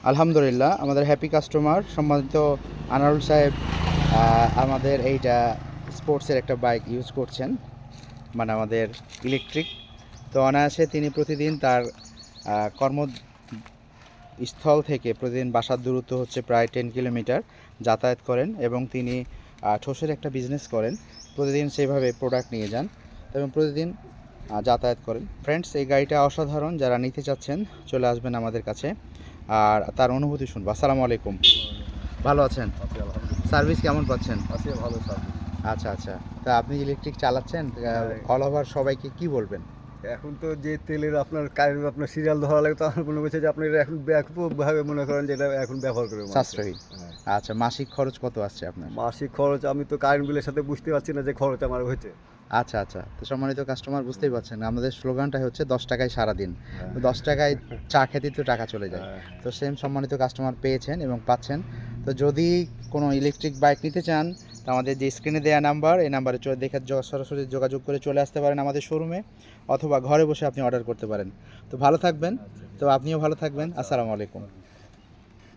আলহামদুলিল্লাহ, আমাদের happy customer সম্মানিত আনারুল সাহেব আমাদের এইটা স্পোর্টসের একটা বাইক ইউজ করছেন, মানে আমাদের ইলেকট্রিক। তো অনায়াসে তিনি প্রতিদিন তার কর্মস্থল থেকে প্রতিদিন বাসার দূরত্ব হচ্ছে প্রায় 10 কিলোমিটার যাতায়াত করেন, এবং তিনি ঠোসের একটা বিজনেস করেন। প্রতিদিন সেইভাবে প্রোডাক্ট নিয়ে যান এবং প্রতিদিন যাতায়াত করেন। ফ্রেন্ডস, এই গাড়িটা অসাধারণ। যারা নিতে চাচ্ছেন চলে আসবেন আমাদের কাছে আর তার অনুভূতি শুনবো। আসসালামু আলাইকুম। ভালো আছেন? আছি আলহামদুলিল্লাহ। সার্ভিস কেমন পাচ্ছেন? আছি ভালো সার্ভিস। আচ্ছা আচ্ছা, তা আপনি ইলেকট্রিক চালাচ্ছেন, হ্যাঁ। অল ওভার সবাইকে কি বলবেন? এখন তো যে তেলের আপনার কারেন্ট আপনার সিরিয়াল ধরা লাগে, তো আমার মনে করছে যে আপনি এটা এখন ব্যাপকভাবে মনে করেন যে এটা এখন ব্যবহার করে মানুষ। সাশ্রয়ী। হ্যাঁ। আচ্ছা, মাসিক খরচ কত আসছে আপনার? মাসিক খরচ আমি তো কারেন্ট বিলের সাথে বুঝতে পারছি না যে খরচ আমার হয়েছে। আচ্ছা আচ্ছা, তো সম্মানিত কাস্টমার বুঝতেই পারছেন, আমাদের স্লোগানটা হচ্ছে 10 টাকায় সারাদিন। হ্যাঁ। তো 10 টাকায় চা খেতেই তো টাকা চলে যায়। হ্যাঁ। তো সেম সম্মানিত কাস্টমার পেয়েছেন এবং পাচ্ছেন। তো যদি কোনো ইলেকট্রিক বাইক নিতে চান, তো আমাদের যে স্ক্রিনে দেওয়া নাম্বার, এই নাম্বারে দেখে সরাসরি যোগাযোগ করে চলে আসতে পারেন আমাদের শোরুমে, অথবা ঘরে বসে আপনি অর্ডার করতে পারেন। তো ভালো থাকবেন। তো আপনিও ভালো থাকবেন। আসসালামু আলাইকুম।